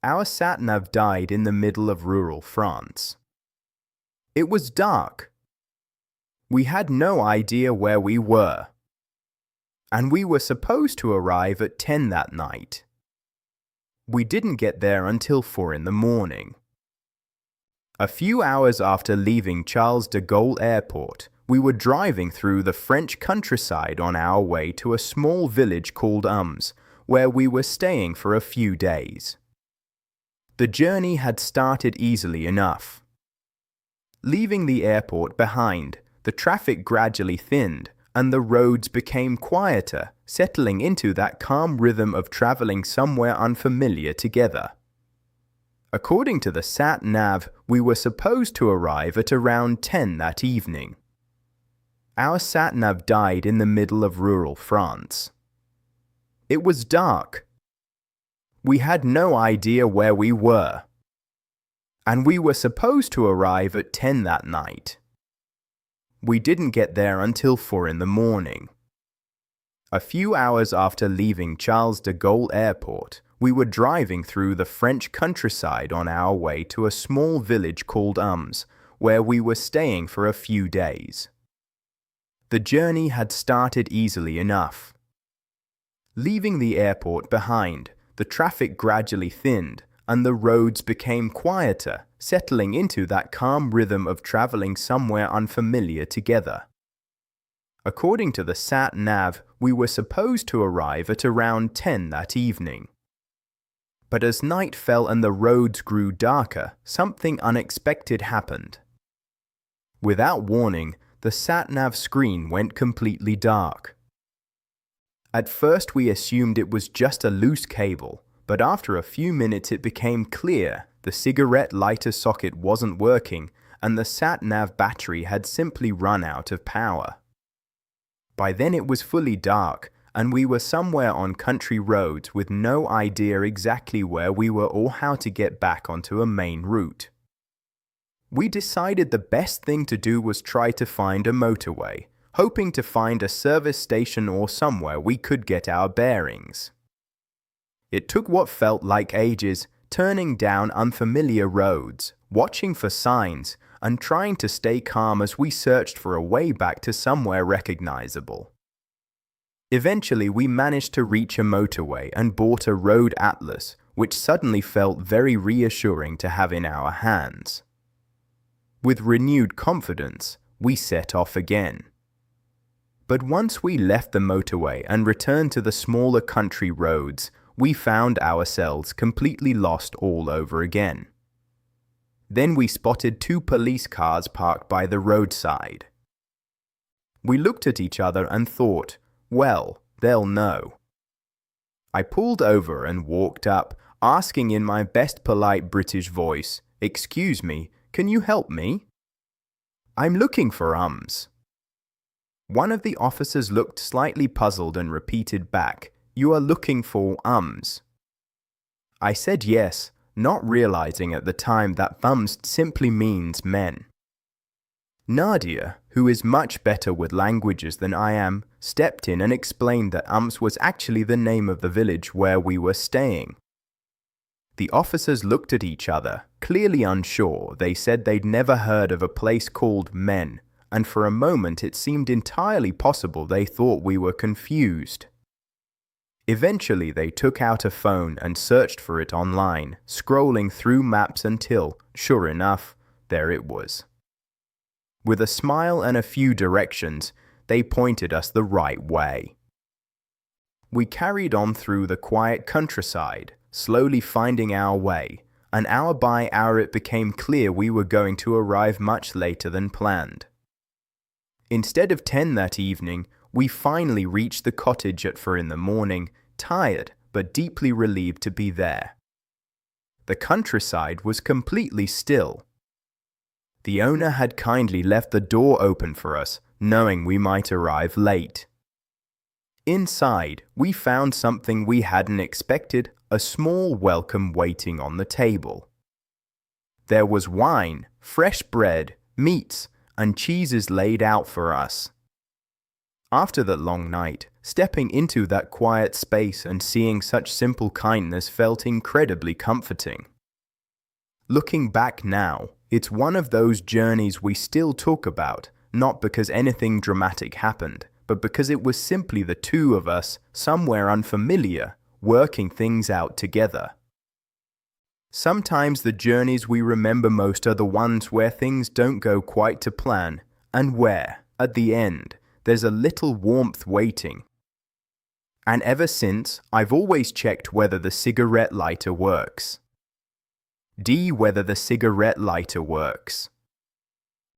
Our Sat Nav died in the middle of rural France. It was dark. We had no idea where we were. And we were supposed to arrive at 10 that night. We didn't get there until 4 in the morning. A few hours after leaving Charles de Gaulle Airport, we were driving through the French countryside on our way to a small village called where we were staying for a few days. The journey had started easily enough. Leaving the airport behind, the traffic gradually thinned and the roads became quieter, settling into that calm rhythm of traveling somewhere unfamiliar together. According to the Sat Nav, we were supposed to arrive at around 10 that evening. Our Sat Nav died in the middle of rural France. It was dark. We had no idea where we were. And we were supposed to arrive at 10 that night. We didn't get there until 4 in the morning. A few hours after leaving Charles de Gaulle Airport, we were driving through the French countryside on our way to a small village called where we were staying for a few days. The journey had started easily enough. Leaving the airport behind, the traffic gradually thinned and the roads became quieter, settling into that calm rhythm of traveling somewhere unfamiliar together. According to the Sat Nav, we were supposed to arrive at around 10 that evening. But as night fell and the roads grew darker, something unexpected happened. Without warning, the Sat Nav screen went completely dark. At first we assumed it was just a loose cable, but after a few minutes it became clear the cigarette lighter socket wasn't working and the Sat Nav battery had simply run out of power. By then it was fully dark and we were somewhere on country roads with no idea exactly where we were or how to get back onto a main route. We decided the best thing to do was try to find a motorway, hoping to find a service station or somewhere we could get our bearings. It took what felt like ages, turning down unfamiliar roads, watching for signs, and trying to stay calm as we searched for a way back to somewhere recognizable. Eventually, we managed to reach a motorway and bought a road atlas, which suddenly felt very reassuring to have in our hands. With renewed confidence, we set off again. But once we left the motorway and returned to the smaller country roads, we found ourselves completely lost all over again. Then we spotted 2 police cars parked by the roadside. We looked at each other and thought, well, they'll know. I pulled over and walked up, asking in my best polite British voice, "Excuse me, can you help me? I'm looking for One of the officers looked slightly puzzled and repeated back, "You are looking for I said yes, not realizing at the time that simply means men. Nadia, who is much better with languages than I am, stepped in and explained that was actually the name of the village where we were staying. The officers looked at each other, clearly unsure. They said they'd never heard of a place called Men, and for a moment it seemed entirely possible they thought we were confused. Eventually they took out a phone and searched for it online, scrolling through maps until, sure enough, there it was. With a smile and a few directions, they pointed us the right way. We carried on through the quiet countryside, slowly finding our way, and hour by hour it became clear we were going to arrive much later than planned. Instead of 10 that evening, we finally reached the cottage at 4 in the morning, tired but deeply relieved to be there. The countryside was completely still. The owner had kindly left the door open for us, knowing we might arrive late. Inside, we found something we hadn't expected, a small welcome waiting on the table. There was wine, fresh bread, meats, and cheeses laid out for us. After the long night, Stepping into that quiet space and seeing such simple kindness felt incredibly comforting. Looking back now, it's one of those journeys we still talk about, not because anything dramatic happened, but because it was simply the two of us, somewhere unfamiliar, working things out together. Sometimes the journeys we remember most are the ones where things don't go quite to plan, and where, at the end, there's a little warmth waiting. And ever since, I've always checked whether the cigarette lighter works. D. Whether the cigarette lighter works.